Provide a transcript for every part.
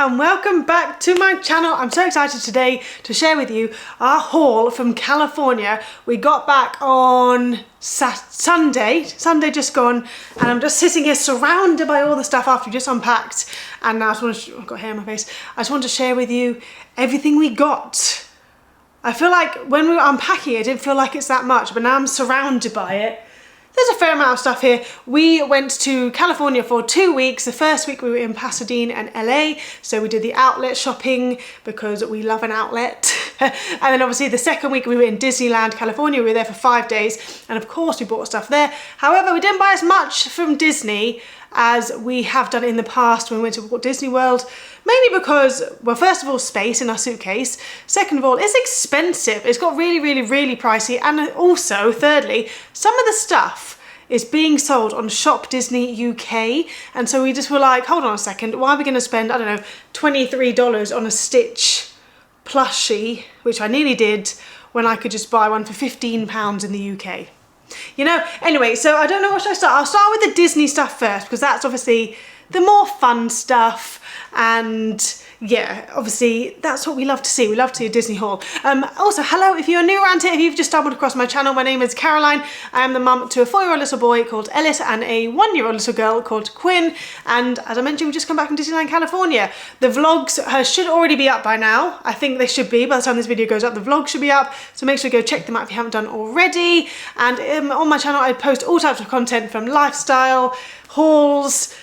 and welcome back to my channel. I'm so excited today to share with you our haul from California. We got back on Sunday just gone, and I'm just sitting here surrounded by all the stuff after we just unpacked, and now I just want to, I've got hair on my face. I just want to share with you everything we got. I feel like when we were unpacking it, I didn't feel like it's that much, but now I'm surrounded by it. There's a fair amount of stuff here. We went to California for 2 weeks. The first week we were in Pasadena and LA, so we did the outlet shopping because we love an outlet. And then obviously the second week we were in Disneyland, California. We were there for 5 days, and of course we bought stuff there. However, we didn't buy as much from Disney as we have done in the past when we went to Walt Disney World, mainly because, well, first of all, space in our suitcase. Second of all, it's expensive. It's got really pricey. And also, thirdly, some of the stuff is being sold on Shop Disney UK. And so we just were like, hold on a second, why are we going to spend, I don't know, $23 on a Stitch plushie, which I nearly did, when I could just buy one for £15 in the UK. You know, anyway, so I don't know what should I start. I'll start with the Disney stuff first, because that's obviously the more fun stuff, and yeah, obviously that's what we love to see. We love to see a Disney haul. Also, hello, if you're new around here, if you've just stumbled across my channel, my name is Caroline. I am the mum to a 4-year-old little boy called Ellis and a 1-year-old little girl called Quinn, and as I mentioned, we've just come back from Disneyland, California. The vlogs should already be up by now. I think they should be. By the time this video goes up, the vlog should be up, so make sure you go check them out if you haven't done already. And on my channel I post all types of content, from lifestyle, hauls,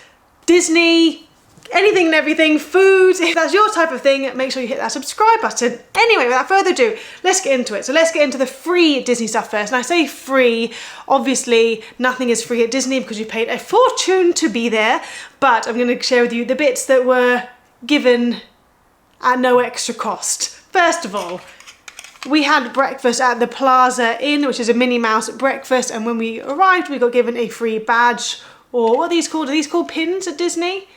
Disney, anything and everything, food. If that's your type of thing, make sure you hit that subscribe button. Anyway, without further ado, let's get into it. So let's get into the free Disney stuff first. And I say free, obviously nothing is free at Disney because you paid a fortune to be there, but I'm going to share with you the bits that were given at no extra cost. First of all, we had breakfast at the Plaza Inn, which is a Minnie Mouse breakfast, and when we arrived we got given a free badge, or what are these called? Are these called pins at Disney?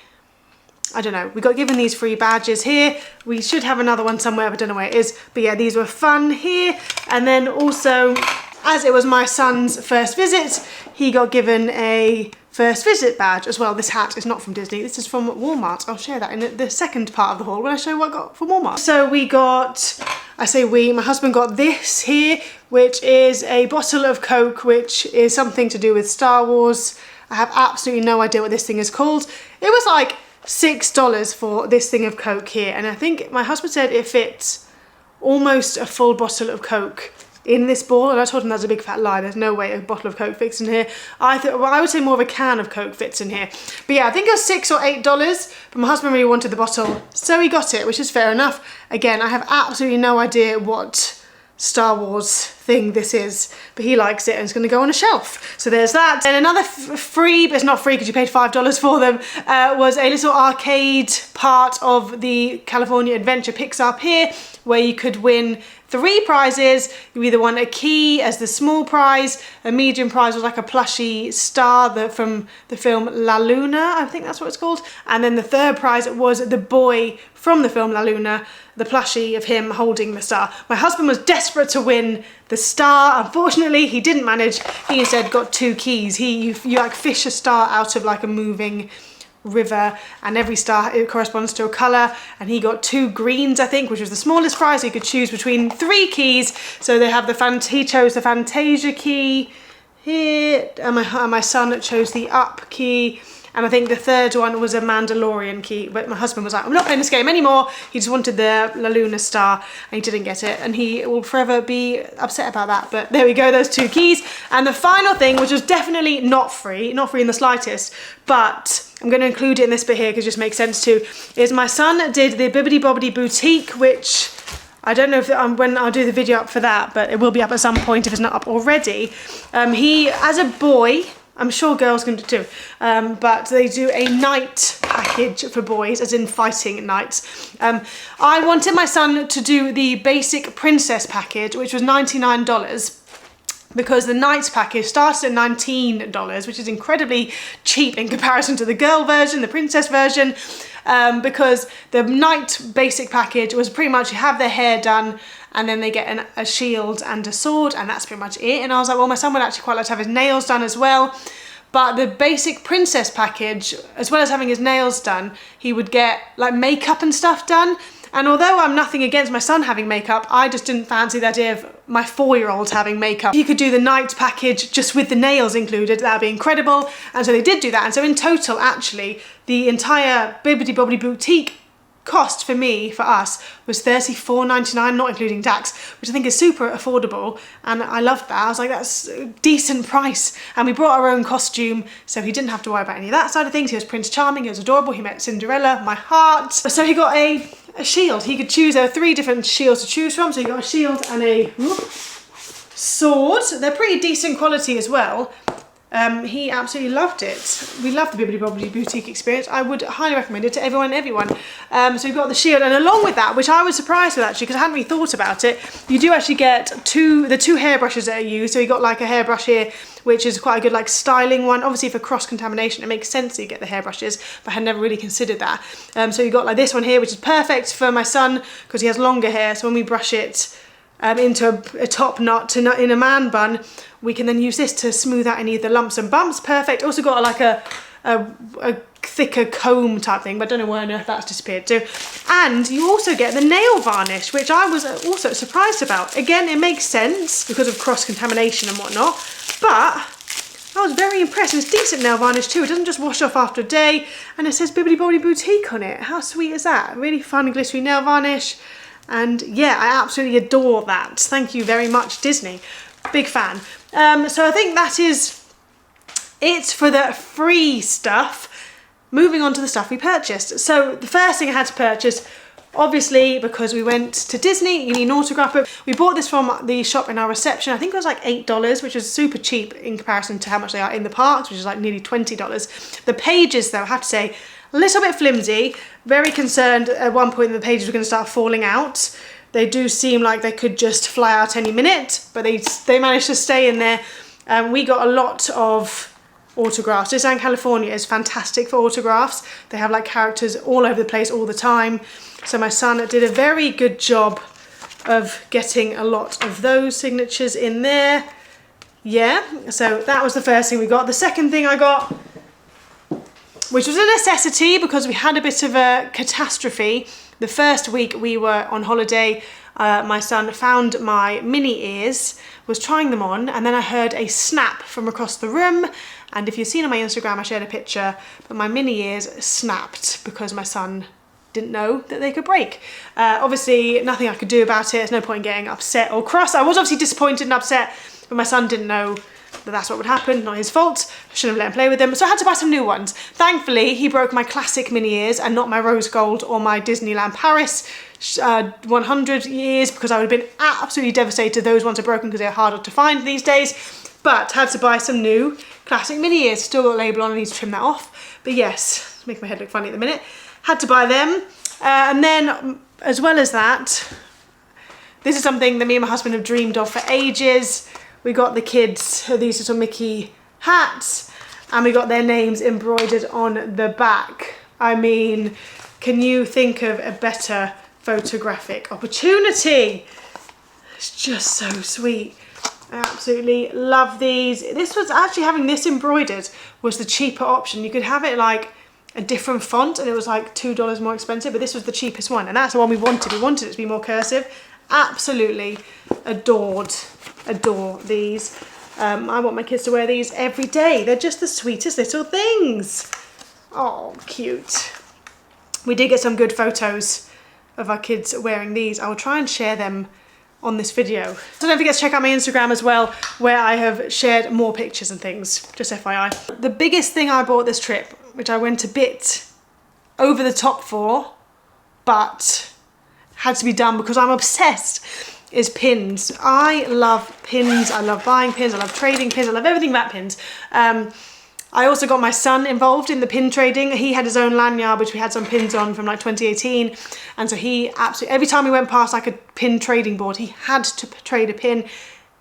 I don't know. We got given these free badges here. We should have another one somewhere, but I don't know where it is. But yeah, these were fun here. And then also, as it was my son's first visit, he got given a first visit badge as well. This hat is not from Disney. This is from Walmart. I'll share that in the second part of the haul when I show you what I got from Walmart. So we got, I say we, my husband got this here, which is a bottle of Coke, which is something to do with Star Wars. I have absolutely no idea what this thing is called. It was like $6 for this thing of Coke here, and I think my husband said it fits almost a full bottle of Coke in this ball, and I told him that's a big fat lie. There's no way a bottle of Coke fits in here. I thought, well, I would say more of a can of Coke fits in here. But yeah, I think it was $6 or $8, but my husband really wanted the bottle, so he got it, which is fair enough. Again, I have absolutely no idea what Star Wars thing this is, but he likes it and it's going to go on a shelf. So there's that. And another free, but it's not free because you paid $5 for them, was a little arcade part of the California Adventure Pixar Pier, where you could win 3 prizes. You either won a key as the small prize, a medium prize was like a plushie star from the film La Luna, I think that's what it's called, and then the third prize was the boy from the film La Luna, the plushie of him holding the star. My husband was desperate to win the star. Unfortunately, he didn't manage. He instead got 2 keys. You like fish a star out of like a moving river, and every star, it corresponds to a color, and he got 2 greens, I think, which was the smallest prize. So he could choose between 3 keys. So they have he chose the Fantasia key here, and my son chose the up key, and I think the third one was a Mandalorian key, but my husband was like, I'm not playing this game anymore. He just wanted the La Luna star, and he didn't get it, and he will forever be upset about that. But there we go, those 2 keys. And the final thing, which was definitely not free in the slightest, but I'm going to include it in this bit here because it just makes sense too, is my son did the Bibbidi Bobbidi Boutique, which I don't know if when I'll do the video up for that, but it will be up at some point if it's not up already. He, as a boy, I'm sure girls can do too, but they do a night package for boys, as in fighting nights. I wanted my son to do the basic princess package, which was $99, because the night package starts at $19, which is incredibly cheap in comparison to the girl version, the princess version, because the night basic package was pretty much you have their hair done, and then they get a shield and a sword, and that's pretty much it. And I was like, well, my son would actually quite like to have his nails done as well. But the basic princess package, as well as having his nails done, he would get like makeup and stuff done. And although I'm nothing against my son having makeup, I just didn't fancy the idea of my 4-year-old having makeup. He could do the night package just with the nails included, that would be incredible. And so they did do that. And so in total, actually, the entire Bibbidi Bobbidi Boutique cost for me, for us, was $34.99, not including tax, which I think is super affordable, and I loved that. I was like, that's a decent price. And we brought our own costume, so he didn't have to worry about any of that side of things. He was Prince Charming, he was adorable, he met Cinderella, my heart. So he got a shield. He could choose, there were 3 different shields to choose from, so he got a shield and a sword. They're pretty decent quality as well. He absolutely loved it. We love the Bibbidi Bobbidi Boutique experience. I would highly recommend it to everyone and everyone. So we've got the shield, and along with that, which I was surprised with actually, because I hadn't really thought about it, you do actually get the two hairbrushes that are used. So you got like a hairbrush here, which is quite a good like styling one. Obviously for cross-contamination, it makes sense that you get the hairbrushes, but I had never really considered that. So you got like this one here, which is perfect for my son because he has longer hair. So when we brush it into a top knot in a man bun, we can then use this to smooth out any of the lumps and bumps. Perfect. Also got like a thicker comb type thing, but I don't know where on earth that's disappeared to. And you also get the nail varnish, which I was also surprised about. Again, it makes sense because of cross-contamination and whatnot, but I was very impressed. It's decent nail varnish too. It doesn't just wash off after a day, and it says Bibbidi Bobbidi Boutique on it. How sweet is that? Really fun glittery nail varnish. And yeah, I absolutely adore that. Thank you very much, Disney. Big fan. So I think that is it for the free stuff. Moving on to the stuff we purchased. So the first thing I had to purchase, obviously because we went to Disney, you need an autograph book. We bought this from the shop in our reception. I think it was like $8, which was super cheap in comparison to how much they are in the parks, which is like nearly $20. The pages though, I have to say, a little bit flimsy. Very concerned at one point that the pages were going to start falling out. They do seem like they could just fly out any minute, but they managed to stay in there. We got a lot of autographs. Disneyland California is fantastic for autographs. They have like characters all over the place all the time. So my son did a very good job of getting a lot of those signatures in there. Yeah, so that was the first thing we got. The second thing I got, which was a necessity because we had a bit of a catastrophe. The first week we were on holiday, my son found my mini ears, was trying them on, and then I heard a snap from across the room. And if you've seen on my Instagram, I shared a picture, but my mini ears snapped because my son didn't know that they could break. Obviously, nothing I could do about it. There's no point in getting upset or cross. I was obviously disappointed and upset, but my son didn't know that that's what would happen, not his fault. I shouldn't have let him play with them, so I had to buy some new ones. Thankfully, he broke my classic mini ears and not my rose gold or my Disneyland Paris 100 ears, because I would have been absolutely devastated. Those ones are broken because they're harder to find these days, but had to buy some new classic mini ears. Still got a label on, I need to trim that off, but yes, it's making my head look funny at the minute. Had to buy them, and then as well as that, this is something that me and my husband have dreamed of for ages. We got the kids these little Mickey hats, and we got their names embroidered on the back. I mean, can you think of a better photographic opportunity? It's just so sweet. I absolutely love these. This was actually, having this embroidered was the cheaper option. You could have it like a different font and it was like $2 more expensive, but this was the cheapest one, and that's the one we wanted. We wanted it to be more cursive. Absolutely adore these. I want my kids to wear these every day. They're just the sweetest little things. Oh, cute. We did get some good photos of our kids wearing these. I will try and share them on this video. So don't forget to check out my Instagram as well, where I have shared more pictures and things, just FYI. The biggest thing I bought this trip, which I went a bit over the top for, but had to be done because I'm obsessed, is pins. I love pins. I love buying pins. I love trading pins. I love everything about pins. I also got my son involved in the pin trading. He had his own lanyard, which we had some pins on from like 2018. And so he absolutely, every time we went past like a pin trading board, he had to trade a pin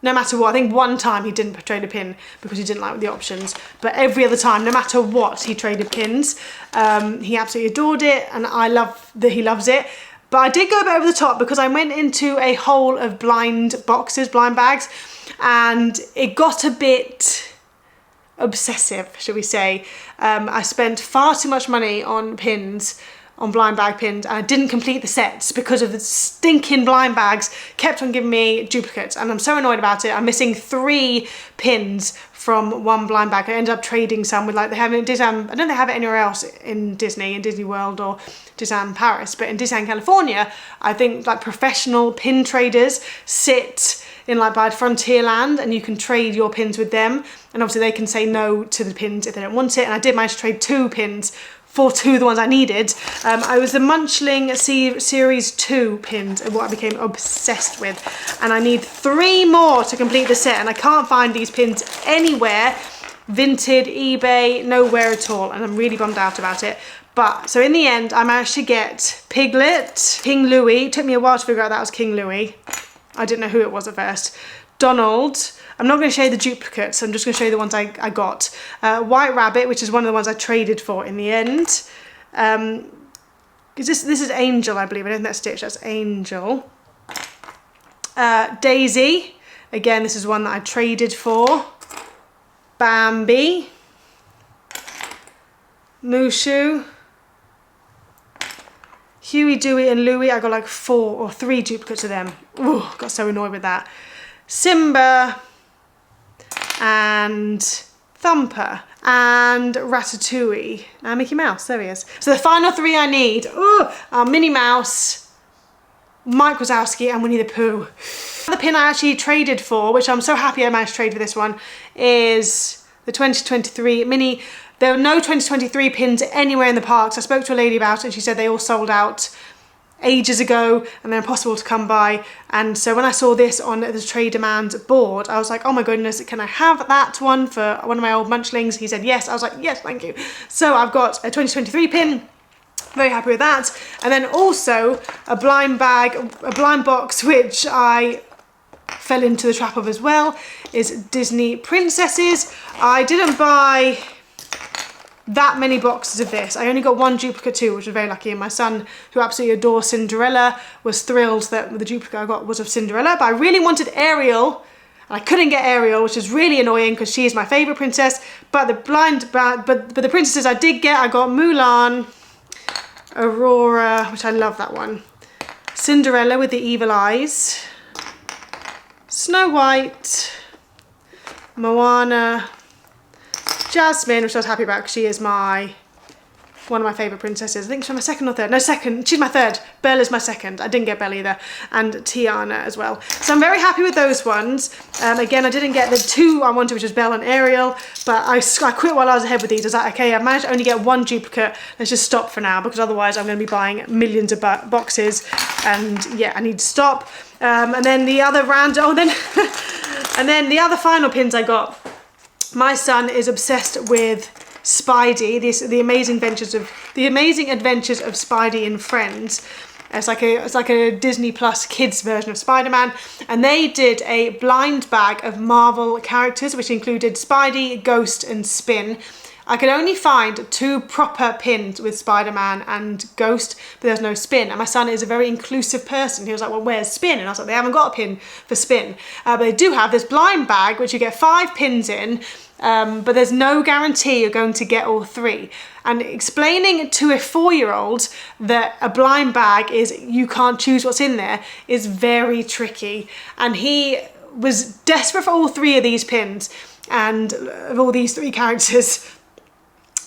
no matter what. I think one time he didn't trade a pin because he didn't like the options. But every other time, no matter what, he traded pins. He absolutely adored it, and I love that he loves it. But I did go a bit over the top because I went into a hole of blind boxes, blind bags, and it got a bit obsessive, shall we say. I spent far too much money on pins, on blind bag pins, and I didn't complete the sets because of the stinking blind bags kept on giving me duplicates, and I'm so annoyed about it. I'm missing 3 pins from one blind bag. I ended up trading some with, like, they have it in Disneyland. I don't know if they have it anywhere else in Disney World or Disneyland Paris, but in Disneyland California, I think like professional pin traders sit in like by Frontierland, and you can trade your pins with them, and obviously they can say no to the pins if they don't want it. And I did manage to trade 2 pins for 2 of the ones I needed. I was the Munchling Series 2 pins, and what I became obsessed with. And I need 3 more to complete the set, and I can't find these pins anywhere. Vinted, eBay, nowhere at all, and I'm really bummed out about it. But, so in the end, I managed to get Piglet, King Louis. It took me a while to figure out that was King Louis. I didn't know who it was at first. Donald. I'm not going to show you the duplicates, I'm just going to show you the ones I got. White Rabbit, which is one of the ones I traded for in the end. This is Angel, I believe. I don't think that's Stitch, that's Angel. Daisy. Again, this is one that I traded for. Bambi. Mushu. Huey, Dewey and Louie. I got like 4 or 3 duplicates of them. Ooh, got so annoyed with that. Simba. And Thumper and Ratatouille and Mickey Mouse. There he is. So the final 3 I need are Minnie Mouse, Mike Wazowski and Winnie the Pooh. The pin I actually traded for, which I'm so happy I managed to trade for this one, is the 2023 Minnie. There are no 2023 pins anywhere in the parks. I spoke to a lady about it and she said they all sold out ages ago and they're impossible to come by. And so when I saw this on the Trade Demand board, I was like, oh my goodness, can I have that one for one of my old Munchlings? He said yes. I was like, yes, thank you. So I've got a 2023 pin. Very happy with that. And then also a blind box, which I fell into the trap of as well, is Disney Princesses. I didn't buy that many boxes of this. I only got 1 duplicate too, which was very lucky, and my son, who absolutely adores Cinderella, was thrilled that the duplicate I got was of Cinderella. But I really wanted Ariel, and I couldn't get Ariel, which is really annoying because she is my favourite princess. But the princesses I did get, I got Mulan, Aurora, which I love that one, Cinderella with the evil eyes, Snow White, Moana, Jasmine, which I was happy about because she is one of my favourite princesses. I think she's my second or third. No, second. She's my third. Bella's my second. I didn't get Belle either. And Tiana as well. So I'm very happy with those ones. Again, I didn't get the 2 I wanted, which was Belle and Ariel. But I quit while I was ahead with these. I was like, okay, I managed to only get 1 duplicate. Let's just stop for now because otherwise I'm going to be buying millions of boxes. And yeah, I need to stop. And then the other and then the other final pins I got. My son is obsessed with Spidey, the amazing adventures of Spidey and Friends. It's like a Disney Plus kids version of Spider-Man, and they did a blind bag of Marvel characters, which included Spidey, Ghost, and Spin. I could only find 2 proper pins with Spider-Man and Ghost, but there's no Spin. And my son is a very inclusive person. He was like, well, where's Spin? And I was like, they haven't got a pin for Spin. But they do have this blind bag, which you get 5 pins in, but there's no guarantee you're going to get all 3. And explaining to a 4-year-old that a blind bag is, you can't choose what's in there, is very tricky. And he was desperate for all 3 of these pins and of all these 3 characters.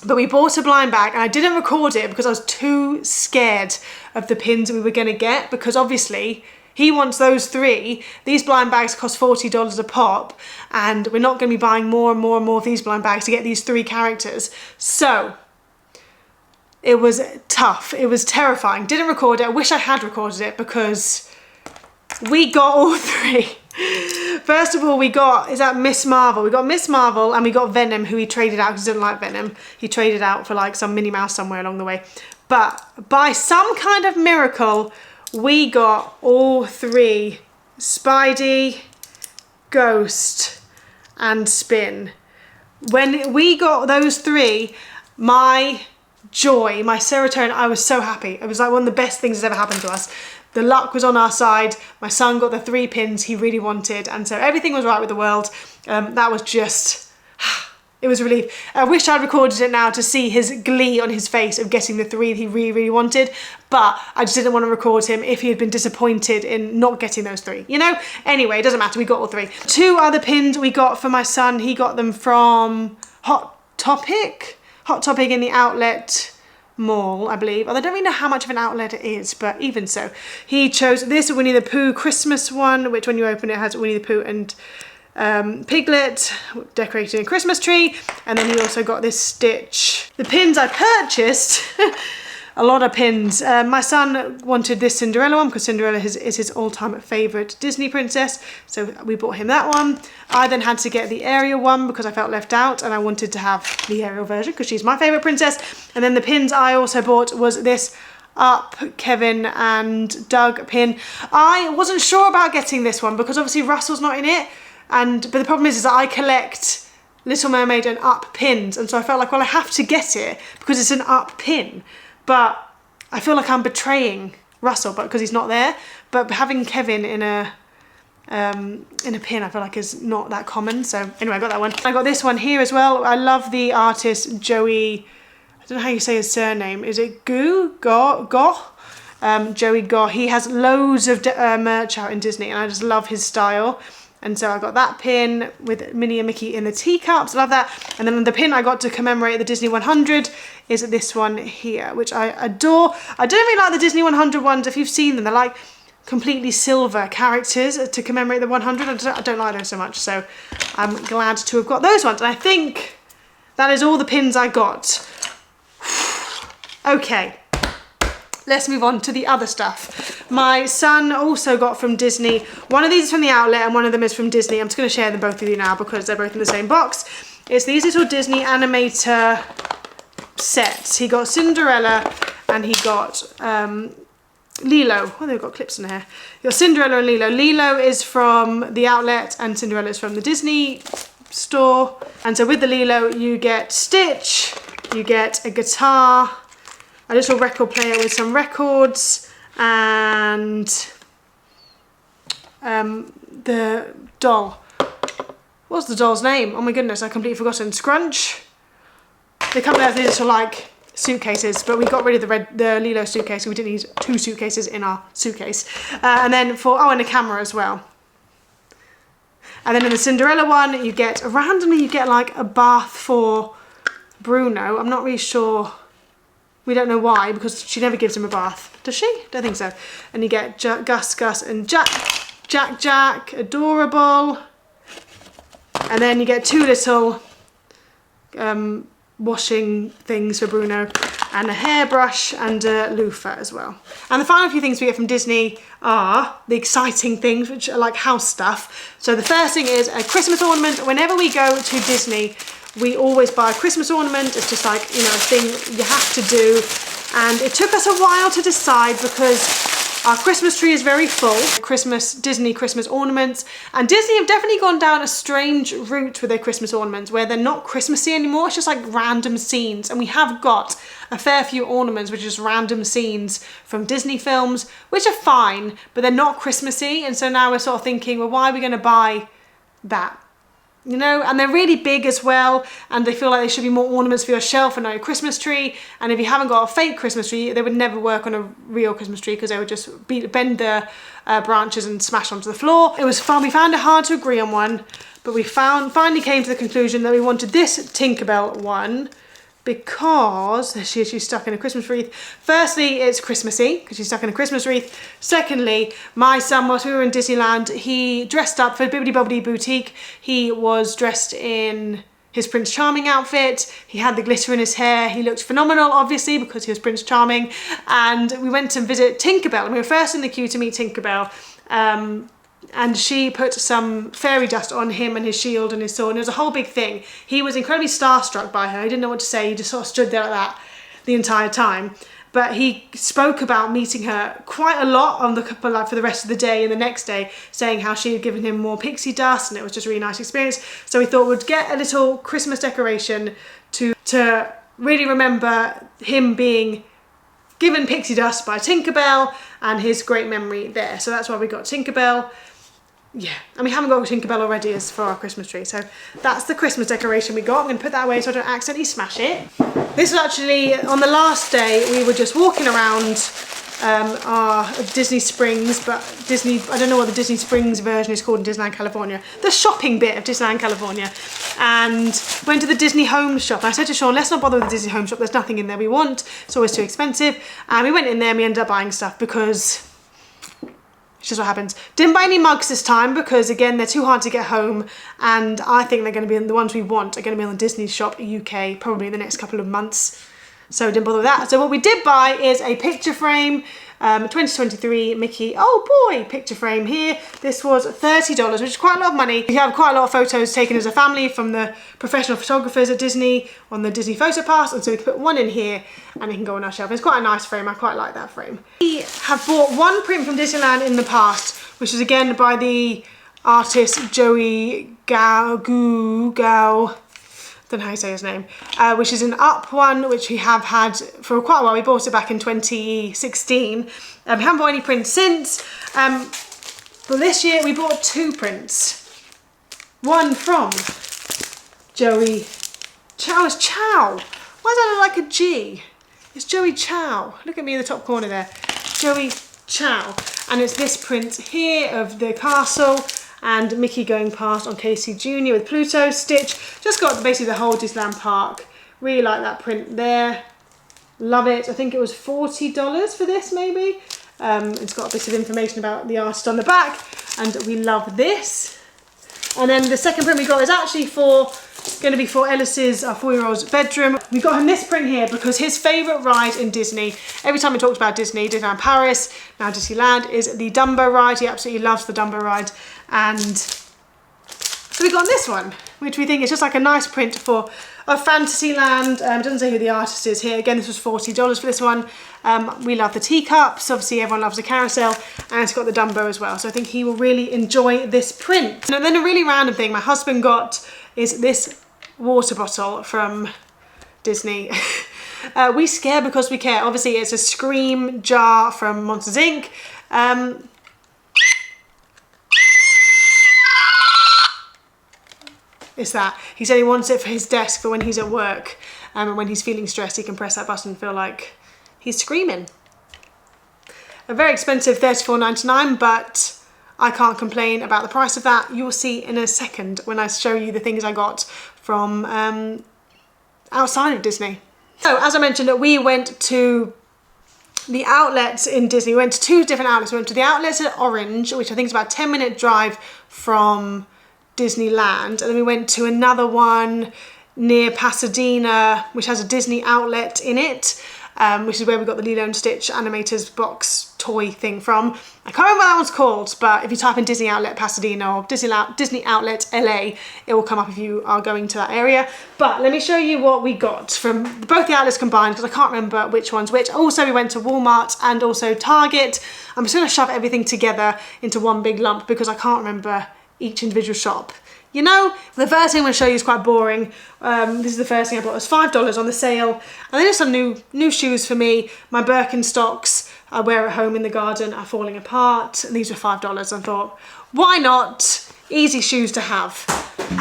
But we bought a blind bag and I didn't record it because I was too scared of the pins we were going to get, because obviously he wants those 3. These blind bags cost $40 a pop, and we're not going to be buying more and more and more of these blind bags to get these 3 characters. So it was tough. It was terrifying. Didn't record it. I wish I had recorded it because we got all 3. First of all, we got Miss Marvel. We got Miss Marvel and we got Venom, who he traded out because he didn't like Venom. He traded out for like some Minnie Mouse somewhere along the way. But by some kind of miracle, we got all 3, Spidey, Ghost, and Spin. When we got those 3, my joy, my serotonin, I was so happy. It was like one of the best things that's ever happened to us. The luck was on our side. My son got the 3 pins he really wanted, and so everything was right with the world. That was just It was a relief. I wish I'd recorded it now to see his glee on his face of getting the 3 that he really, really wanted, but I just didn't want to record him if he had been disappointed in not getting those 3, you know? Anyway, it doesn't matter, we got all 3. 2 other pins we got for my son. He got them from Hot Topic in the outlet mall, I believe. Although I don't really know how much of an outlet it is, but even so. He chose this Winnie the Pooh Christmas one, which when you open it has Winnie the Pooh and Piglet decorating a Christmas tree, and then he also got this Stitch. The pins I purchased, a lot of pins. My son wanted this Cinderella one because Cinderella is his all-time favourite Disney princess, so we bought him that one. I then had to get the Ariel one because I felt left out and I wanted to have the Ariel version because she's my favourite princess. And then the pins I also bought was this Up, Kevin and Doug pin. I wasn't sure about getting this one because obviously Russell's not in it. But the problem is that I collect Little Mermaid and Up pins, and so I felt like, well, I have to get it because it's an Up pin. But I feel like I'm betraying Russell, but because he's not there. But having Kevin in a pin, I feel like is not that common. So anyway, I got that one. I got this one here as well. I love the artist Joey. I don't know how you say his surname. Is it Goh? Joey Goh. He has loads of merch out in Disney, and I just love his style. And so I got that pin with Minnie and Mickey in the teacups. Love that. And then the pin I got to commemorate the Disney 100 is this one here, which I adore. I don't really like the Disney 100 ones. If you've seen them, they're like completely silver characters to commemorate the 100. I don't like those so much. So I'm glad to have got those ones. And I think that is all the pins I got. Okay. Let's move on to the other stuff. My son also got from Disney. One of these is from the outlet and one of them is from Disney. I'm just going to share them both with you now because they're both in the same box. It's these little Disney animator sets. He got Cinderella and he got Lilo. Oh, they've got clips in here. He got Cinderella and Lilo. Lilo is from the outlet and Cinderella is from the Disney store. And so with the Lilo, you get Stitch, you get a guitar, a little record player with some records, and the doll. What's the doll's name? Oh my goodness, I completely forgotten. Scrunch? They come out with little like suitcases, but we got rid of the Lilo suitcase, so we didn't need 2 suitcases in our suitcase. And then and a camera as well. And then in the Cinderella one, you get, randomly you get like a bath for Bruno. I'm not really sure. We don't know why, because she never gives him a bath. Does she? Don't think so. And you get Gus and Jack, adorable. And then you get 2 little washing things for Bruno, and a hairbrush and a loofah as well. And the final few things we get from Disney are the exciting things, which are like house stuff. So the first thing is a Christmas ornament. Whenever we go to Disney, we always buy a Christmas ornament. It's just like, you know, a thing you have to do. And it took us a while to decide because our Christmas tree is very full. Disney Christmas ornaments. And Disney have definitely gone down a strange route with their Christmas ornaments where they're not Christmassy anymore. It's just like random scenes. And we have got a fair few ornaments which are just random scenes from Disney films, which are fine, but they're not Christmassy. And so now we're sort of thinking, well, why are we going to buy that? You know, and they're really big as well, and they feel like they should be more ornaments for your shelf and not your Christmas tree. And if you haven't got a fake Christmas tree, they would never work on a real Christmas tree because they would just bend the branches and smash onto the floor. It was fun. We found it hard to agree on one, but we finally came to the conclusion that we wanted this Tinkerbell one because she's stuck in a Christmas wreath. Firstly, it's Christmassy because she's stuck in a Christmas wreath. Secondly, my son, whilst we were in Disneyland, he dressed up for Bibbidi Bobbidi Boutique. He was dressed in his Prince Charming outfit. He had the glitter in his hair. He looked phenomenal, obviously, because he was Prince Charming. And we went to visit Tinkerbell, and we were first in the queue to meet Tinkerbell. And she put some fairy dust on him and his shield and his sword, and it was a whole big thing. He was incredibly starstruck by her. He didn't know what to say. He just sort of stood there like that the entire time. But he spoke about meeting her quite a lot on for the rest of the day and the next day, saying how she had given him more pixie dust, and it was just a really nice experience. So we thought we'd get a little Christmas decoration to really remember him being given pixie dust by Tinkerbell and his great memory there. So that's why we got Tinkerbell. yeah, and we haven't got a Tinkerbell already as for our Christmas tree, so that's the Christmas decoration we got. I'm going to put that away so I don't accidentally smash it. This was actually on the last day. We were just walking around our Disney Springs, but Disney, I don't know what the Disney Springs version is called in Disneyland California, the shopping bit of Disneyland California, and went to the Disney Home shop. And I said to Sean, let's not bother with the Disney Home shop, there's nothing in there we want, it's always too expensive. And we went in there and we ended up buying stuff because it's just what happens. Didn't buy any mugs this time because again they're too hard to get home, and I think they're going to be the ones we want are going to be on the Disney Shop UK probably in the next couple of months, so we didn't bother with that. So what we did buy is a picture frame, 2023 Mickey, oh boy, picture frame here. This was $30, which is quite a lot of money. We have quite a lot of photos taken as a family from the professional photographers at Disney on the Disney Photo Pass, and so we can put one in here and it can go on our shelf. It's quite a nice frame, I quite like that frame. We have bought one print from Disneyland in the past, which is again by the artist Joey Gao, don't know how you say his name, which is an up one, which we have had for quite a while. We bought it back in 2016. We haven't bought any prints since. But this year we bought two prints. One from Joey Chow. Is Chow. Why does that look like a G? It's Joey Chow. Look at me in the top corner there. Joey Chow. And it's this print here of the castle and Mickey going past on Casey Jr. with Pluto stitch. Just got basically the whole Disneyland park. Really like that print there. Love it. I think it was $40 for this maybe. It's got a bit of information about the artist on the back, and we love this. And then the second print we got is actually going to be for Ellis's 4-year-old's bedroom. We got him this print here because his favourite ride in Disney, every time he talks about Disney, Disneyland Paris, now Disneyland, is the Dumbo ride. He absolutely loves the Dumbo ride. And so we got this one, which we think is just like a nice print for a Fantasyland. Doesn't say who the artist is here. Again, this was $40 for this one. We love the teacups. Obviously, everyone loves the carousel, and it's got the Dumbo as well. So I think he will really enjoy this print. And then a really random thing my husband got is this water bottle from Disney. We scare because we care. Obviously, it's a Scream jar from Monsters Inc. It's that. He said he wants it for his desk for when he's at work, and when he's feeling stressed he can press that button and feel like he's screaming. A very expensive $34.99, but I can't complain about the price of that. You will see in a second when I show you the things I got from outside of Disney. So as I mentioned, we went to the outlets in Disney. We went to two different outlets. We went to the outlets at Orange, which I think is about a 10-minute drive from Disneyland, and then we went to another one near Pasadena, which has a Disney outlet in it, which is where we got the Lilo and Stitch animators box toy thing from. I can't remember what that one's called, but if you type in Disney Outlet Pasadena or Disney Outlet LA, it will come up if you are going to that area. But let me show you what we got from both the outlets combined, because I can't remember which one's which. Also, we went to Walmart and also Target. I'm just going to shove everything together into one big lump because I can't remember each individual shop. You know, the first thing I'm going to show you is quite boring. This is the first thing I bought. It was $5 on the sale. And then just some new shoes for me. My Birkenstocks I wear at home in the garden are falling apart. And these were $5. I thought, why not? Easy shoes to have.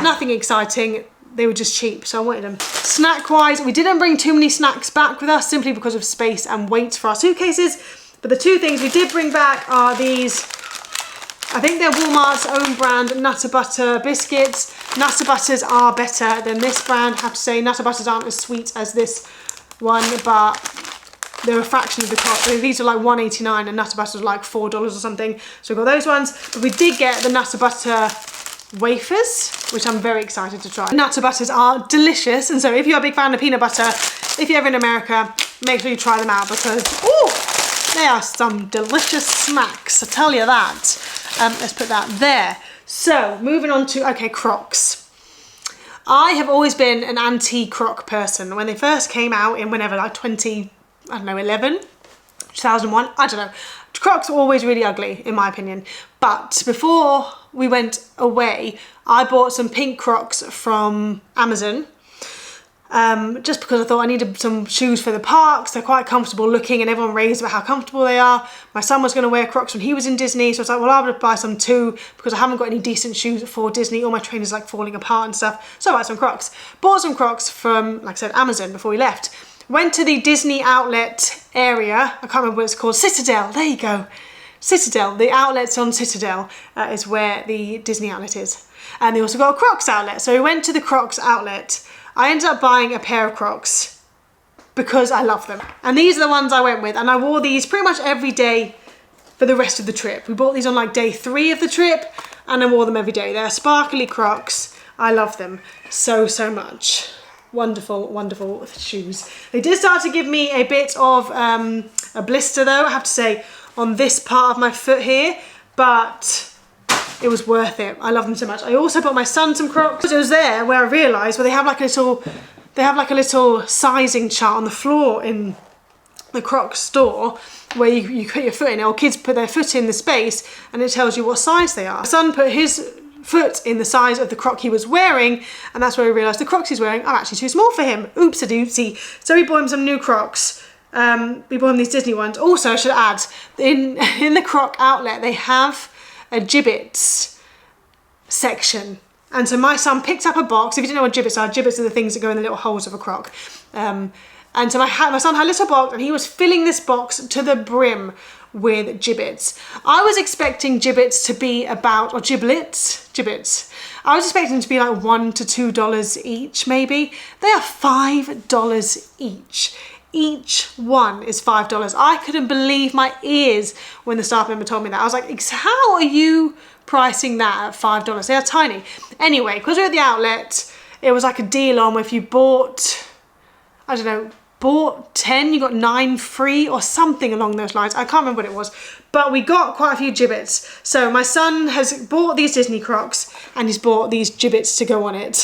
Nothing exciting. They were just cheap, so I wanted them. Snack-wise, we didn't bring too many snacks back with us simply because of space and weight for our suitcases. But the two things we did bring back are these, I think they're Walmart's own brand Nutter Butter biscuits. Nutter Butters are better than this brand, I have to say. Nutter Butters aren't as sweet as this one, but they're a fraction of the cost. I mean, these are like $1.89 and Nutter Butters are like $4 or something. So we got those ones, but we did get the Nutter Butter wafers, which I'm very excited to try. Nutter Butters are delicious, and so if you're a big fan of peanut butter, if you're ever in America, make sure you try them out because, ooh, they are some delicious snacks, I tell you that. Let's put that there. So moving on to, okay, Crocs. I have always been an anti-Croc person. When they first came out in whenever, like 2011, 2001, I don't know. Crocs were always really ugly, in my opinion. But before we went away, I bought some pink Crocs from Amazon. just because I thought I needed some shoes for the parks. They're quite comfortable looking and everyone raves about how comfortable they are. My son was going to wear Crocs when he was in Disney, so I was like, well, I would buy some too because I haven't got any decent shoes for Disney. All my trainers like falling apart and stuff, so I bought some Crocs. Bought some Crocs from, like I said, Amazon before we left. Went to the Disney outlet area. I can't remember what it's called. Citadel, there you go. Citadel, the outlets on Citadel is where the Disney outlet is. And they also got a Crocs outlet. So we went to the Crocs outlet. I ended up buying a pair of Crocs because I love them. And these are the ones I went with. And I wore these pretty much every day for the rest of the trip. We bought these on like day 3 of the trip and I wore them every day. They're sparkly Crocs. I love them so, so much. Wonderful, wonderful shoes. They did start to give me a bit of a blister though, I have to say, on this part of my foot here, but it was worth it. I love them so much. I also bought my son some Crocs. It was there where I realised, they have like a little sizing chart on the floor in the Crocs store where you put your foot in it, or kids put their foot in the space and it tells you what size they are. My son put his foot in the size of the Croc he was wearing, and that's where we realised the Crocs he's wearing are actually too small for him. Oops-a-doopsie. So we bought him some new Crocs. We bought him these Disney ones. Also, I should add, in the Croc outlet, they have a gibbets section. And so my son picked up a box. If you don't know what gibbets are the things that go in the little holes of a Croc. And so my son had a little box and he was filling this box to the brim with gibbets. I was expecting gibbets to be about, or giblets. I was expecting them to be like $1 to $2 each, maybe. They are $5 each. Each one is $5. I couldn't believe my ears when the staff member told me that. I was like, how are you pricing that at $5? They are tiny. Anyway, because we're at the outlet, it was like a deal on where if you bought, I don't know, bought 10, you got 9 free or something along those lines. I can't remember what it was, but we got quite a few gibbets. So my son has bought these Disney Crocs and he's bought these gibbets to go on it.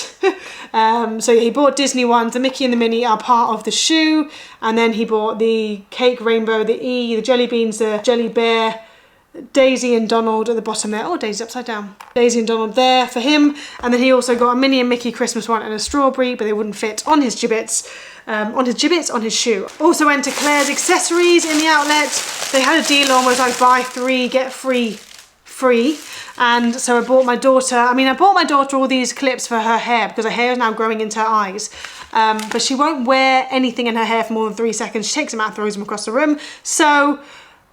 So he bought Disney ones. The Mickey and the Minnie are part of the shoe, and then he bought the cake rainbow, the E, the jelly beans, the jelly bear, Daisy and Donald at the bottom there. Oh, Daisy's upside down. Daisy and Donald there for him. And then he also got a Minnie and Mickey Christmas one and a strawberry, but they wouldn't fit on his gibbets. On his shoe. Also went to Claire's Accessories in the outlet. They had a deal on where it was like buy 3, get free. And so I bought my daughter all these clips for her hair because her hair is now growing into her eyes. But she won't wear anything in her hair for more than 3 seconds. She takes them out, throws them across the room. So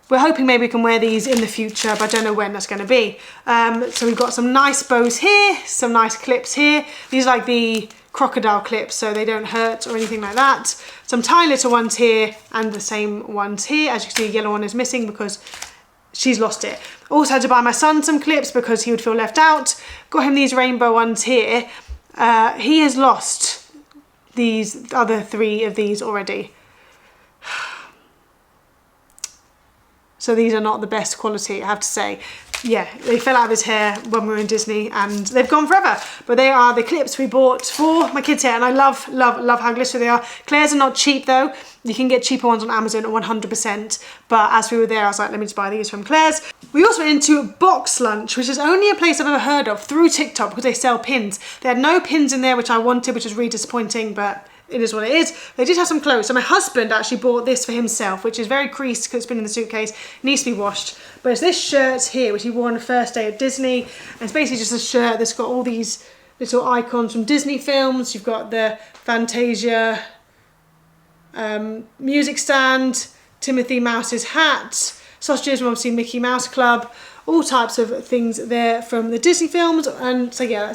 we're hoping maybe we can wear these in the future, but I don't know when that's going to be. So we've got some nice bows here, some nice clips here. These are like the crocodile clips, so they don't hurt or anything like that. Some tiny little ones here and the same ones here. As you can see, the yellow one is missing because she's lost it. Also had to buy my son some clips because he would feel left out. Got him these rainbow ones here. He has lost these other 3 of these already. So these are not the best quality, I have to say. Yeah, they fell out of his hair when we were in Disney and they've gone forever. But they are the clips we bought for my kids' hair, and I love how glittery they are. Claire's are not cheap though. You can get cheaper ones on Amazon 100%. But as we were there, I was like, let me just buy these from Claire's. We also went into Box Lunch, which is only a place I've ever heard of through TikTok because they sell pins. They had no pins in there, which I wanted, which was really disappointing, but it is what it is. They did have some clothes. So my husband actually bought this for himself, which is very creased because it's been in the suitcase. It needs to be washed. But it's this shirt here, which he wore on the first day at Disney. And it's basically just a shirt that's got all these little icons from Disney films. You've got the Fantasia music stand, Timothy Mouse's hat, sausages from obviously Mickey Mouse Club, all types of things there from the Disney films. And so yeah,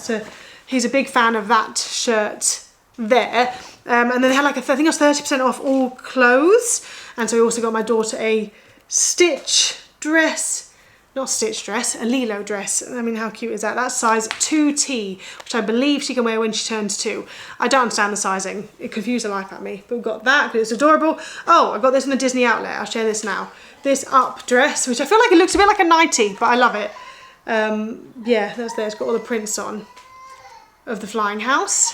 he's a big fan of that shirt there. And then they had like I think it was 30% off all clothes. And so we also got my daughter a Stitch dress, not Stitch dress, a Lilo dress. I mean, how cute is that? That's size 2T, which I believe she can wear when she turns 2. I don't understand the sizing. It confused the life out of me. But we've got that because it's adorable. Oh, I got this in the Disney outlet. I'll share this now. This up dress, which I feel like it looks a bit like a nightie, but I love it. Yeah, that's there. It's got all the prints on of the flying house.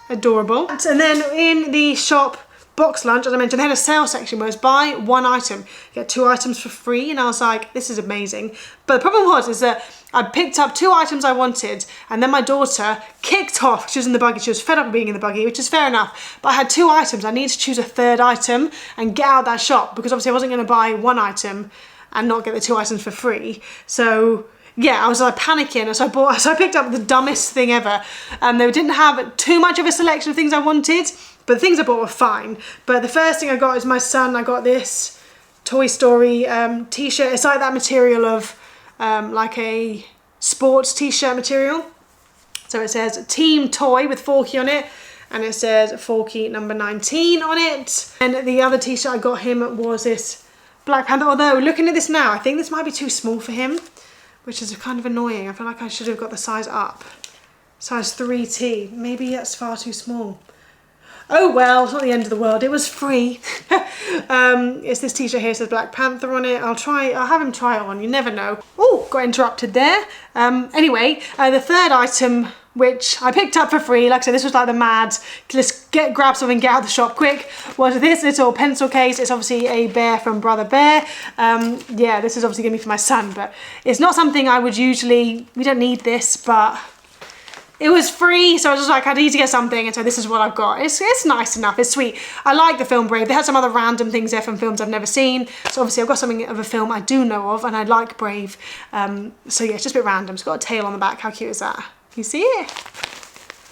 Adorable. And then in the shop box lunch, as I mentioned. They had a sale section where it's buy one item, get 2 items for free, and I was like, this is amazing. But the problem was is that I picked up 2 items I wanted, and then my daughter kicked off. She was in the buggy. She was fed up being in the buggy, which is fair enough. But I had 2 items. I needed to choose a 3rd item and get out of that shop, because obviously I wasn't going to buy 1 item and not get the 2 items for free. So yeah, I was like panicking, so I picked up the dumbest thing ever. They didn't have too much of a selection of things I wanted, but the things I bought were fine. But the first thing I got is my son. I got this Toy Story t-shirt. It's like that material of like a sports t-shirt material. So it says Team Toy with Forky on it, and it says Forky number 19 on it. And the other t-shirt I got him was this Black Panther, although looking at this now, I think this might be too small for him, which is kind of annoying. I feel like I should have got the size up. Size 3T. Maybe that's far too small. Oh well, it's not the end of the world. It was free. It's this t-shirt here, it says Black Panther on it. I'll have him try it on, you never know. Oh, got interrupted there. Anyway, the 3rd item, which I picked up for free, like I said, this was like the mad, let's grab something, get out of the shop quick, was this little pencil case. It's obviously a bear from Brother Bear. Yeah, this is obviously gonna be for my son, but it's not something I would usually, we don't need this, but it was free, so I was just like, I need to get something, and so this is what I've got. It's nice enough, it's sweet. I like the film Brave. They had some other random things there from films I've never seen, so obviously I've got something of a film I do know of, and I like Brave. So yeah, it's just a bit random. It's got a tail on the back. How cute is that? Can you see it?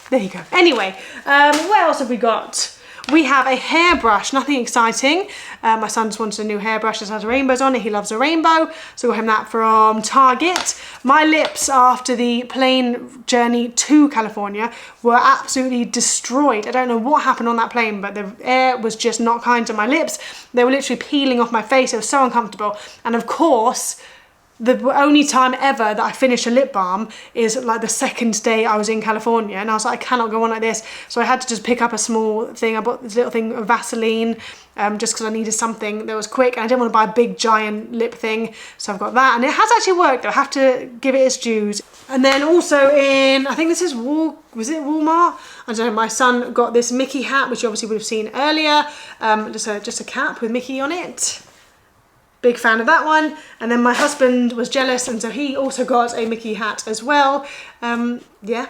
There you go. Anyway, what else have we got? We have a hairbrush, nothing exciting. My son just wanted a new hairbrush that has rainbows on it. He loves a rainbow, so we got him that from Target. My lips after the plane journey to California were absolutely destroyed. I don't know what happened on that plane, but the air was just not kind to my lips. They were literally peeling off my face. It was so uncomfortable. And of course, the only time ever that I finish a lip balm is like the 2nd day I was in California, and I was like, I cannot go on like this. So I had to just pick up a small thing. I bought this little thing of Vaseline just because I needed something that was quick, and I didn't want to buy a big giant lip thing. So I've got that, and it has actually worked though. I have to give it its dues. And then also in, I think this is was it Walmart? I don't know, my son got this Mickey hat, which you obviously would have seen earlier. Just a cap with Mickey on it. Big fan of that one. And then my husband was jealous, and so he also got a Mickey hat as well. Yeah.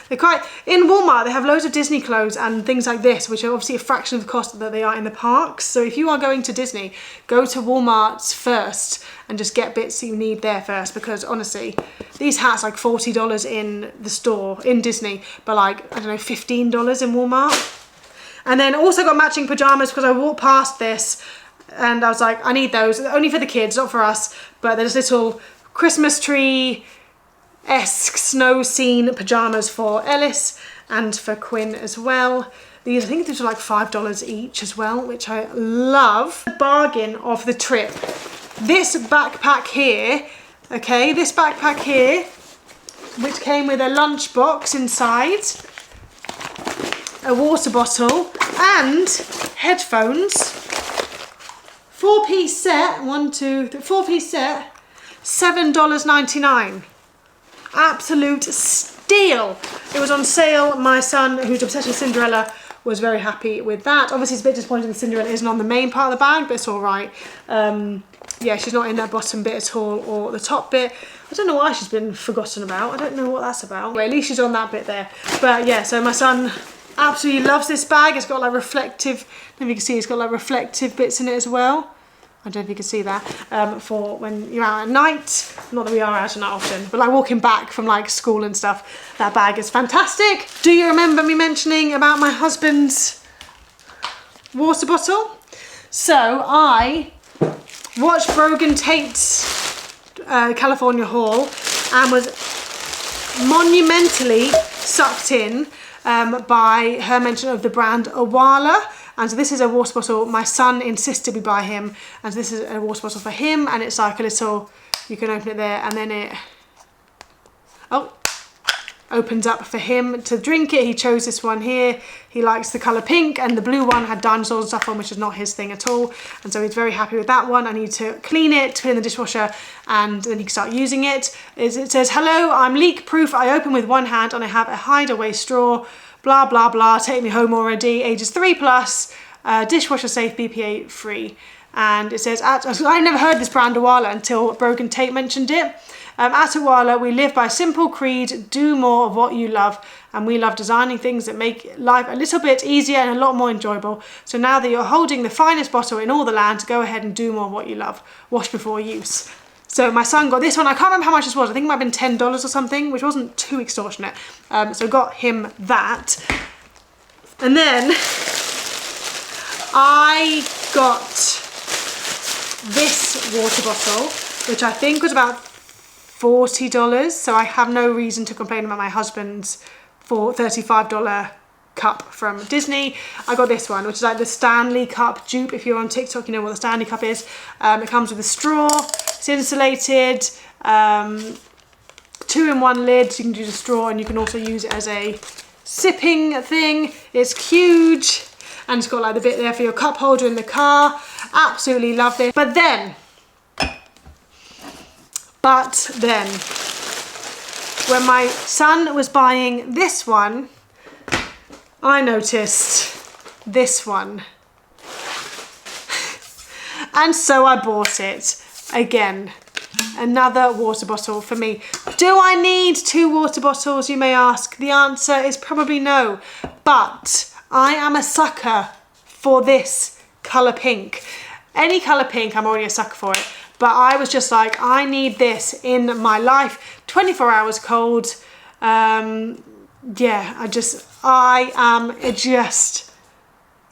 They're quite, in Walmart they have loads of Disney clothes and things like this, which are obviously a fraction of the cost that they are in the parks. So if you are going to Disney, go to Walmart's first and just get bits that you need there first, because honestly, these hats like $40 in the store in Disney, but like, I don't know, $15 in Walmart. And then also got matching pajamas, because I walked past this and I was like, I need those, only for the kids, not for us. But there's little Christmas tree-esque snow scene pajamas for Ellis and for Quinn as well. These, I think these are like $5 each as well, which I love. The bargain of the trip. This backpack here, okay, this backpack here, which came with a lunch box inside, a water bottle and headphones. 4-piece set, 4-piece set, $7.99. Absolute steal. It was on sale. My son, who's obsessed with Cinderella, was very happy with that. Obviously, it's a bit disappointing that Cinderella isn't on the main part of the bag, but it's all right. Yeah, she's not in that bottom bit at all, or the top bit. I don't know why she's been forgotten about. I don't know what that's about. Well, at least she's on that bit there. But yeah, so my son absolutely loves this bag. It's got like reflective, I don't know if you can see, it's got like reflective bits in it as well. I don't know if you can see that, for when you're out at night. Not that we are out at night often, but like walking back from like school and stuff, that bag is fantastic. Do you remember me mentioning about my husband's water bottle? So I watched Brogan Tate's California haul and was monumentally sucked in by her mention of the brand Awala. And so this is a water bottle my son insisted we buy him, and so this is a water bottle for him, and it's like a little, you can open it there, and then it opens up for him to drink it. He chose this one here. He likes the colour pink, and the blue one had dinosaurs and stuff on, which is not his thing at all, and so he's very happy with that one. I need to clean it, put it in the dishwasher, and then he can start using it. It says, hello, I'm leak proof. I open with one hand and I have a hideaway straw. blah, blah, blah, take me home already, ages 3+, dishwasher safe, BPA free. And it says, I never heard this brand Awala until Brogan Tate mentioned it. At Awala, we live by a simple creed, do more of what you love. And we love designing things that make life a little bit easier and a lot more enjoyable. So now that you're holding the finest bottle in all the land, go ahead and do more of what you love. Wash before use. So my son got this one. I can't remember how much this was. I think it might have been $10 or something, which wasn't too extortionate. So got him that. And then I got this water bottle, which I think was about $40. So I have no reason to complain about my husband's $35 cup from Disney. I got this one, which is like the Stanley Cup dupe. If you're on TikTok, you know what the Stanley Cup is. It comes with a straw, it's insulated, 2-in-1 lid, so you can use a straw and you can also use it as a sipping thing. It's huge and it's got like the bit there for your cup holder in the car. Absolutely love this. But then, when my son was buying this one, I noticed this one. And so I bought it. Again, another water bottle for me. Do I need 2 water bottles, you may ask? The answer is probably no. But I am a sucker for this colour pink. Any colour pink, I'm already a sucker for it. But I was just like, I need this in my life. 24 hours cold. Yeah, I am just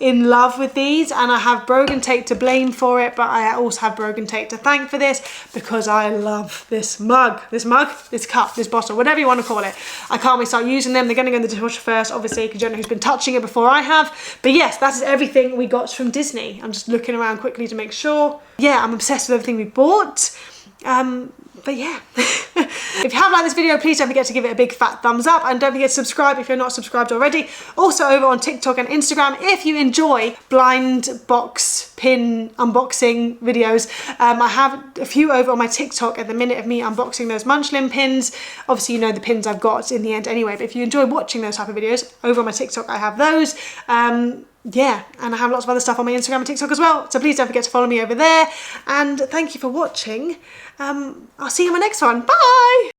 in love with these, and I have Brogan Tate to blame for it, but I also have Brogan Tate to thank for this because I love this mug, this cup, this bottle, whatever you want to call it. I can't wait to start using them. They're going to go in the dishwasher first, obviously, because you don't know who's been touching it before I have. But yes, that is everything we got from Disney. I'm just looking around quickly to make sure. Yeah, I'm obsessed with everything we bought. But yeah, if you have liked this video, please don't forget to give it a big fat thumbs up, and don't forget to subscribe if you're not subscribed already. Also over on TikTok and Instagram, if you enjoy blind box pin unboxing videos, I have a few over on my TikTok at the minute of me unboxing those Munchlin pins. Obviously, you know the pins I've got in the end anyway, but if you enjoy watching those type of videos, over on my TikTok I have those. Yeah, and I have lots of other stuff on my Instagram and TikTok as well, so please don't forget to follow me over there, and thank you for watching. I'll see you in my next one. Bye!